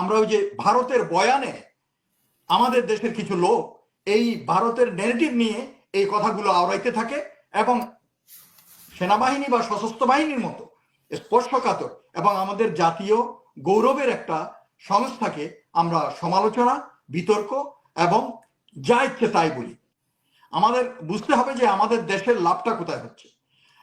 আমরা ওই যে ভারতের বয়ানে আমাদের দেশের কিছু লোক এই ভারতের ন্যারেটিভ নিয়ে এই কথাগুলো আওড়াইতে থাকে এবং সেনাবাহিনী বা সশস্ত্র বাহিনীর মতো স্পর্শকাতর এবং আমাদের জাতীয় গৌরবের একটা সংস্থাকে আমরা সমালোচনা, বিতর্ক এবং যা ইচ্ছে তাই বলি। আমাদের বুঝতে হবে যে আমাদের দেশের লাভটা কোথায় হচ্ছে।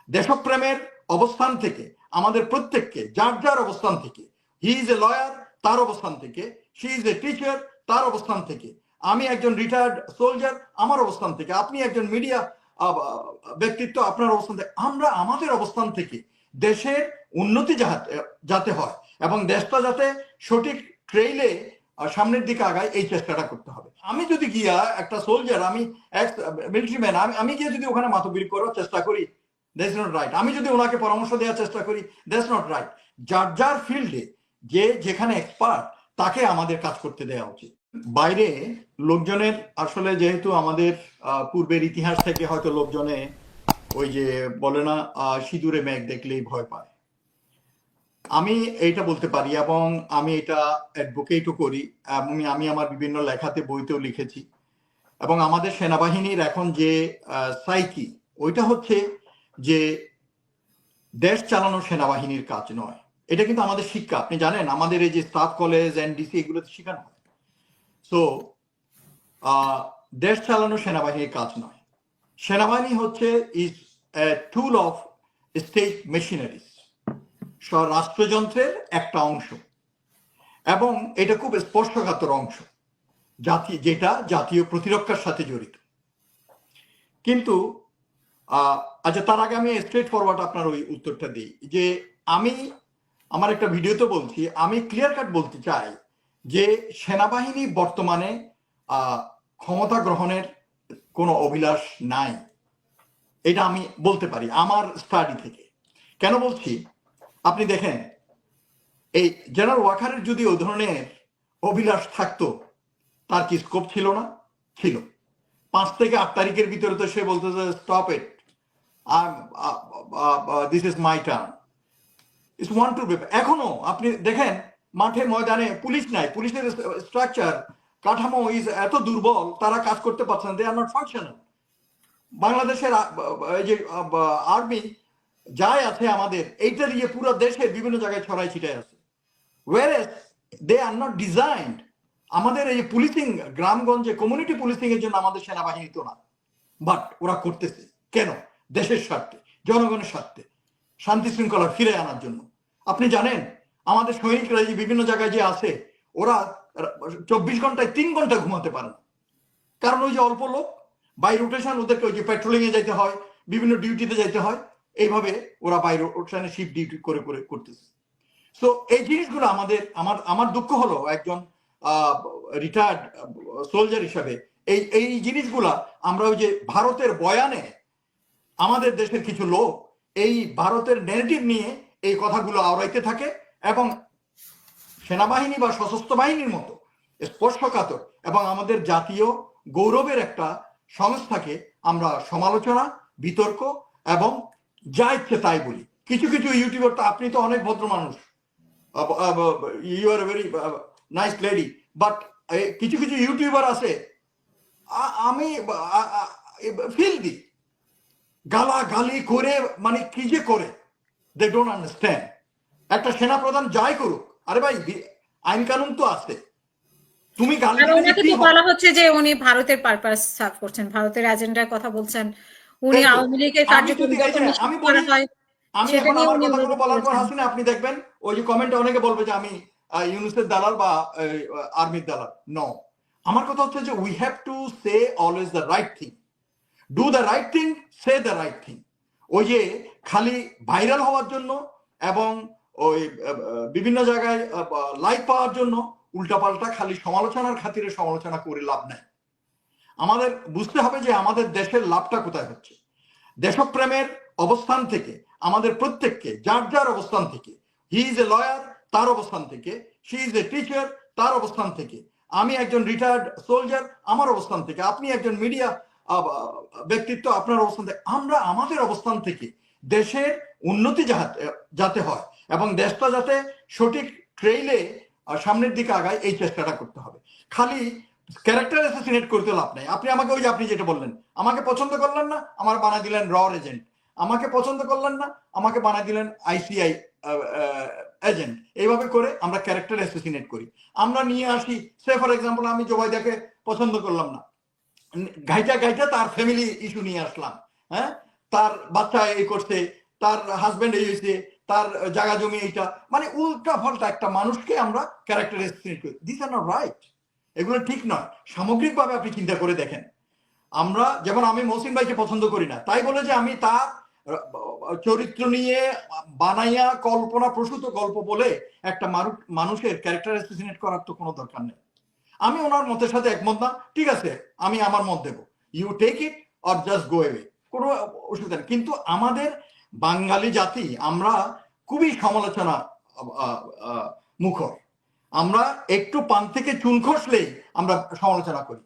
দেশপ্রেমের অবস্থান থেকে আমাদের প্রত্যেককে যার যার অবস্থান থেকে, হি ইজ এ লয়ার তার অবস্থান থেকে, শি ইজ এ টিচার তার অবস্থান থেকে, আমি একজন রিটায়ার্ড সোলজার আমার অবস্থান থেকে, আপনি একজন মিডিয়া ব্যক্তিত্ব আপনার অবস্থান থেকে, আমরা আমাদের অবস্থান থেকে দেশের উন্নতি যাতে হয় এবং দেশটা যাতে সঠিক ট্রেইলে সামনের দিকে আগায় এই চেষ্টাটা করতে হবে। আমি যদি গিয়া একটা সোলজার, আমি মিলিটারি ম্যান, আমি গিয়ে যদি ওখানে মাতব্বরি করার চেষ্টা করি, দ্যাটস নট রাইট। আমি যদি ওনাকে পরামর্শ দেওয়ার চেষ্টা করি, দ্যাটস নট রাইট। যার যার ফিল্ডে যে যেখানে এক্সপার্ট তাকে আমাদের কাজ করতে দেওয়া উচিত। বাইরে লোকজনের আসলে যেহেতু আমাদের পূর্বের ইতিহাস থেকে হয়তো লোকজনে ওই যে বলে না সিঁদুরে মেঘ দেখলেই ভয় পায়, আমি এইটা বলতে পারি এবং আমি এটা অ্যাডভোকেটও করি এবং আমি আমার বিভিন্ন লেখাতে বইতেও লিখেছি। এবং আমাদের সেনাবাহিনীর এখন যে সাইকি, ওইটা হচ্ছে যে দেশ চালানো সেনাবাহিনীর কাজ নয়। এটা কিন্তু আমাদের শিক্ষা, আপনি জানেন আমাদের এই যে স্টাফ কলেজ এনডিসি এগুলোতে শেখানো হয়। সো দেশ চালানো সেনাবাহিনীর কাজ নয়। সেনাবাহিনী হচ্ছে is a tool of state machineries, রাষ্ট্রযন্ত্রের একটা অংশ এবং এটা খুব স্পর্শকাতর অংশ যেটা জাতীয় প্রতিরক্ষার সাথে জড়িত। কিন্তু আচ্ছা, তার আগে আমি স্ট্রেট ফরওয়ার্ড আপনার ওই উত্তরটা দিই যে আমি আমার একটা ভিডিওতে বলছি, আমি ক্লিয়ার কাট বলতে চাই যে সেনাবাহিনী বর্তমানে ক্ষমতা গ্রহণের কোনো অভিলাষ নাই। এটা আমি বলতে পারি আমার স্টাডি থেকে। কেন বলছি, আপনি দেখেন এই জেনারেল ওয়াকারের যদি ওই ধরনের অভিলাষ থাকতো, তার কি স্কোপ ছিল না? ছিল। 5 থেকে 8 তারিখের ভিতরে তো সে বলতো যে stop it, this is my turn, it's one two paper. এখনো আপনি দেখেন মাঠে ময়দানে পুলিশ নাই, পুলিশের স্ট্রাকচার কাঠামো ইজ এত দুর্বল, তারা কাজ করতে পারছে না, দে আর নট ফাংশনাল। বাংলাদেশের যে আর্মি যাই আছে আমাদের, এইটা দিয়ে পুরো দেশের বিভিন্ন জায়গায় ছড়াই ছিটাই আছে, whereas they are not designed। আমাদের এই পুলিশিং গ্রামগঞ্জে কমিউনিটি পুলিশিং এর জন্য আমাদের সেনাবাহিনী তো না, বাট ওরা করতেছে কেন? দেশের স্বার্থে, জনগণের স্বার্থে, শান্তি শৃঙ্খলা ফিরে আনার জন্য। আপনি জানেন আমাদের সৈনিকরা যে বিভিন্ন জায়গায় যে আছে, ওরা 24 ঘন্টায় 3 ঘন্টা ঘুমাতে পারে না, কারণ ওই যে অল্প লোক বাই রোটেশন, ওদেরকে ওই যে পেট্রোলিং এ যেতে হয়, বিভিন্ন ডিউটিতে যেতে হয়, এইভাবে ওরা বাই রোটেশনে শিফট ডিউটি করে করে করতেছে। সো এই জিনিসগুলো আমার দুঃখ হলো একজন রিটায়ার্ড সোলজার হিসাবে এই জিনিসগুলা আমরা ওই যে ভারতের বয়ানে আমাদের দেশের কিছু লোক এই ভারতের ন্যারেটিভ নিয়ে এই কথাগুলো আওড়াইতে থাকে এবং সেনাবাহিনী বা সশস্ত্র বাহিনীর মতো স্পর্শকাতর এবং আমাদের জাতীয় গৌরবের একটা সংস্থাকে আমরা সমালোচনা, বিতর্ক এবং যা ইচ্ছে তাই বলি। কিছু কিছু ইউটিউবার, তো আপনি তো অনেক ভদ্র মানুষ, you are very nice lady, but কিছু কিছু ইউটিউবার আছে আমি ফিল দি গালাগালি করে, মানে কি যে করে, দে ডোন্ট আন্ডারস্ট্যান্ড। একটা সেনাপ্রধান যাই করুক, আরে ভাই আইন কানুন তো আছে, তুমি গালি বলা হচ্ছে যে উনি ভারতের পারপাস সার্ভ করছেন, ভারতের এজেন্ডার কথা বলছেন, উনি আওয়ামী লীগের কার্যক্রম আমি বলি, আমি এখন আমার কথাগুলো বলার পর হাসিনা আপনি দেখবেন ওই যে কমেন্টে অনেকে বলবে যে আমি ইউনুসের দালাল বা আর্মির দালাল। নো, আমার কথা হচ্ছে যে we have to say always the right thing, do the right thing, say the right thing. ওই যে খালি ভাইরাল হওয়ার জন্য এবং ওই বিভিন্ন জায়গায় লাইক পাওয়ার জন্য উল্টাপাল্টা খালি সমালোচনার খাতিরে সমালোচনা করে লাভ নাই। আমাদের বুঝতে হবে যে আমাদের দেশের লাভটা কোথায় হচ্ছে। দেশপ্রেমের অবস্থান থেকে আমাদের প্রত্যেককে যার যার অবস্থান থেকে, হি ইজ এ লয়ার তার অবস্থান থেকে, শি ইজ এ টিচার তার অবস্থান থেকে, আমি একজন রিটায়ার্ড সোলজার আমার অবস্থান থেকে, আপনি একজন মিডিয়া ব্যক্তিত্ব আপনার অবস্থান থেকে, আমরা আমাদের অবস্থান থেকে দেশের উন্নতি যাতে হয় এবং দেশটা যাতে সঠিক ট্রেইলে সামনের দিকে আগায়, এই চেষ্টাটা করতে হবে। খালি ক্যারেক্টার অ্যাসাসিনেট করতে লাভ নাই। আপনি আমাকে ওই যে আপনি যেটা বললেন, আমাকে পছন্দ করলেন না, আমার বানাই দিলেন র এজেন্ট। আমাকে পছন্দ করলেন না, আমাকে বানাই দিলেন আইসিআই এজেন্ট। এইভাবে করে আমরা ক্যারেক্টার অ্যাসাসিনেট করি। আমরা নিয়ে আসি, সে ফর এক্সাম্পল আমি জোবাইদাকে পছন্দ করলাম না, গাইটা গাইটা তার ফ্যামিলি ইস্যু নিয়ে আসলাম, হ্যাঁ, তার বাচ্চা এই করছে, তার হাজবেন্ড এই হয়েছে, তার জায়গা জমি এইটা, মানে উল্টা পাল্টা একটা মানুষকে আমরা ক্যারেক্টার অ্যাসাসিনেট করি। দিস আর নট রাইট, এগুলো ঠিক নয়। সামগ্রিকভাবে আপনি চিন্তা করে দেখেন, আমরা যেমন আমি মহসিন ভাইকে পছন্দ করি না, তাই বলে যে আমি তার চরিত্র নিয়ে বানাইয়া কল্পনা প্রসূত গল্প বলে একটা মানুষের ক্যারেক্টার অ্যাসাসিনেট করার তো কোনো দরকার নেই। আমি ওনার মতের সাথে একমত না, ঠিক আছে, আমি আমার মত দেবো, you take it or just go away, কোনো অসুবিধা নেই। কিন্তু আমাদের বাঙালি জাতি আমরা খুবই সমালোচনা মুখর। আমরা একটু পান থেকে চুন খসলেই আমরা সমালোচনা করি।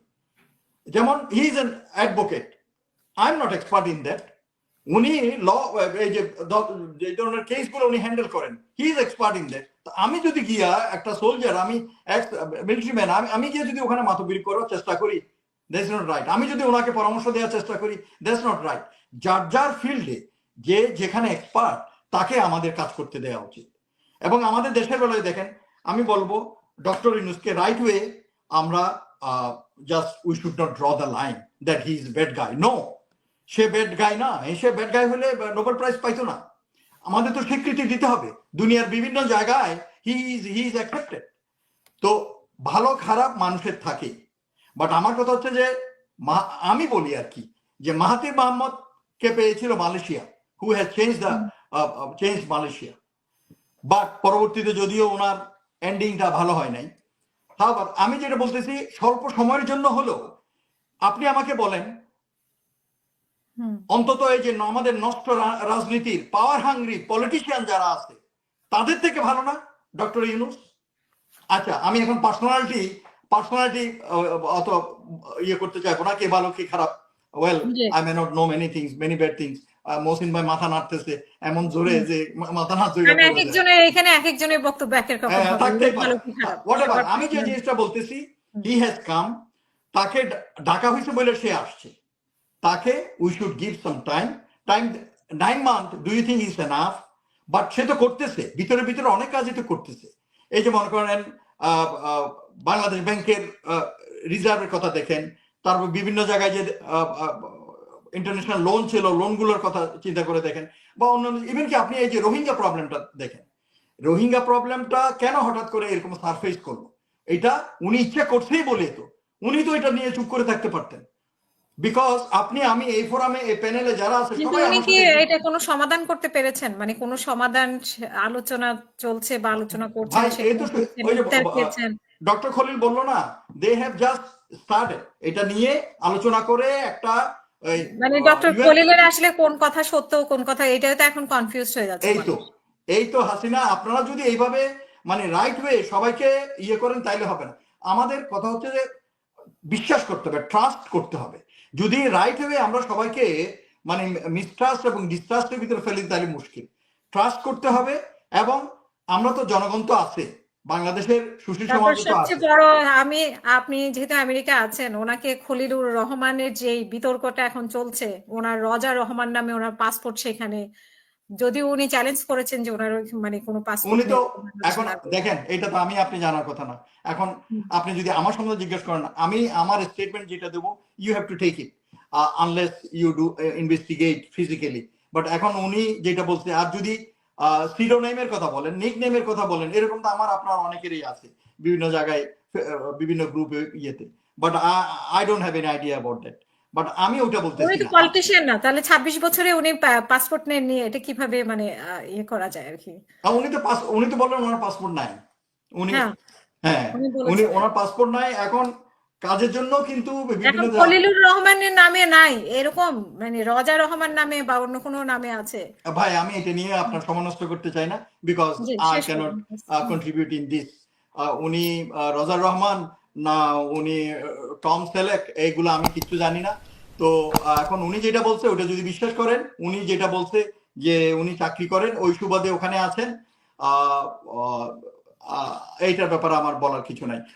যেমন he is an advocate, I am not expert in that. উনি ল, এই যে ধরনের কেসগুলো উনি হ্যান্ডেল করেন, he is expert in that. আমি যদি গিয়া একটা সোলজার, আমি মিলিটারি ম্যান, আমি গিয়ে যদি ওখানে মাতব্বরি করার চেষ্টা করি, দ্যাটস নট রাইট। আমি যদি ওনাকে পরামর্শ দেওয়ার চেষ্টা করি, দ্যাটস নট রাইট। যার যার ফিল্ডে যে যেখানে এক্সপার্ট, তাকে আমাদের কাজ করতে দেওয়া উচিত। এবং আমাদের দেশের বেলায় দেখেন, আমি বলবো ডক্টর ইউনূসকে রাইট ওয়ে আমরা just we should not draw the line that he is bad guy. No, সে ব্যাড গাই না, সে ব্যাড গাই হলে নোবেল প্রাইজ পাইতো না। আমাদের তো স্বীকৃতি দিতে হবে, দুনিয়ার বিভিন্ন জায়গায় হি ইজ অ্যাকসেপ্টেড। তো ভালো খারাপ মানুষের থাকে, বাট আমার কথা হচ্ছে যে আমি বলি আর কি, যে মাহাথির মোহাম্মদ কে পেয়েছিল Malaysia, who has change Malaysia, but পরবর্তীতে যদিও ওনার এন্ডিংটা ভালো হয় নাই। আবার আমি যেটা বলতেছি, স্বল্প সময়ের জন্য হলো, আপনি আমাকে বলেন অন্তত এই যে আমাদের নষ্ট রাজনীতির পাওয়ার হাংরি পলিটিশিয়ান যারা আছে, তাদের থেকে ভালো না ডক্টর ইউনূস? আচ্ছা, আমি এখন পার্সোনালিটি অত ইয়ে করতে চাইবো না, কে ভালো কে খারাপ। Well, I may not know many things, many bad things. Mohsin ভাই মাথা নাড়তেছে এমন জোরে যে মাথা না জোরে, এখানে এক একজনের বক্তব্য এক এক রকম হবে। আমি যে জিনিসটা বলতেছি, হি হ্যাজ কাম, তাকে ডাকা হয়েছে বলে সে আসছে, তাকে we should give some time. 9 months do you think is enough? But সে তো করতেছে, ভিতরে ভিতরে অনেক কাজই তো করতেছে। এই যে মনে করেন বাংলাদেশ ব্যাংকের রিজার্ভের কথা দেখেন, তারপর বিভিন্ন জায়গায় যে ইন্টারন্যাশনাল লোন ছিল, লোনগুলোর কথা চিন্তা করে দেখেন, বা অন্যান্য, ইভেন কি আপনি এই যে রোহিঙ্গা প্রবলেমটা দেখেন, রোহিঙ্গা প্রবলেমটা কেন হঠাৎ করে এরকম সারফেস করলো? এটা উনি ইচ্ছা করছেই বলে, তো উনি তো এটা নিয়ে চুপ করে থাকতে পারতেন। বিকজ আমি এই ফোরামে, এই প্যানেলে যারা আছে সবাই উনি কি এটা কোনো সমাধান করতে পেরেছেন? মানে কোনো সমাধান আলোচনা চলছে বা আলোচনা করছেন? ডক্টর খলিল বললো না, দে হ্যাভ জাস্ট স্টার্টেড, এটা নিয়ে আলোচনা করে একটা, মানে ডক্টর খলিলের আসলে কোন কথা সত্য কোন কথা, এটাও তো এখন কনফিউজ হয়ে যাচ্ছে। এই তো হাসিনা, আপনারা যদি এইভাবে মানে রাইট ওয়ে সবাইকে ইয়ে করেন, তাইলে হবে না। আমাদের কথা হচ্ছে যে বিশ্বাস করতে হবে, ট্রাস্ট করতে হবে। যদি রাইট ওয়ে আমরা সবাইকে মানে মিসট্রাস্ট এবং ডিস্ট্রাস্টের ভিতরে ফেলি, তাহলে মুশকিল। ট্রাস্ট করতে হবে, এবং আমরা তো জনগণ তো আছে, বাংলাদেশের সুশীল সমাজ তো আছে। সবচেয়ে বড়, আপনি যেহেতু আমেরিকা আছেন, ওনাকে খলিলুর রহমানের যে বিতর্কটা এখন চলছে, ওনার রজা রহমান নামে ওনার পাসপোর্ট, সেখানে যদিও উনি চ্যালেঞ্জ করেছেন যে ওনার মানে কোনো পাসপোর্ট, উনি তো এখন দেখেন, এটা তো আপনি জানার কথা না। এখন আপনি যদি আমার সম্বন্ধে জিজ্ঞেস করেন, আমি আমার স্টেটমেন্ট যেটা দেবো, you have to take it unless you do investigate physically. But এখন উনি যেটা বলছে, আর যদি সিডোনেমের কথা বলেন, নিক নেমের কথা বলেন, এরকম তো আমার আপনার অনেকেরই আছে বিভিন্ন জায়গায়, বিভিন্ন গ্রুপে, ইয়েতে। But I don't have any idea about that. But আমি ওটা বলতেছি উনি তো পলিটিশিয়ান না, তাহলে 26 বছরে উনি পাসপোর্ট নেননি, এটা কিভাবে মানে ইয়ে করা যায় আর কি? উনি তো বললেন ওনার পাসপোর্ট নাই। উনি ওনার পাসপোর্ট নাই, এখন কাজের জন্য কিন্তু এখন খলিলুর রহমানের নামে নাই, এরকম মানে রজা রহমান নামে বা অন্য কোনো নামে আছে। ভাই, আমি এটা নিয়ে আপনার সময় নষ্ট করতে চাই না, because I cannot contribute in this. উনি রজার রহমান না উনি টম সেলেক, এইগুলো আমি কিছু জানি না। তো এখন উনি যেটা বলছে ওটা যদি বিশ্বাস করেন, উনি যেটা বলছে যে উনি চাকরি করেন, ওই সুবাদে ওখানে আছেন, এইটার ব্যাপারে আমার বলার কিছু নাই।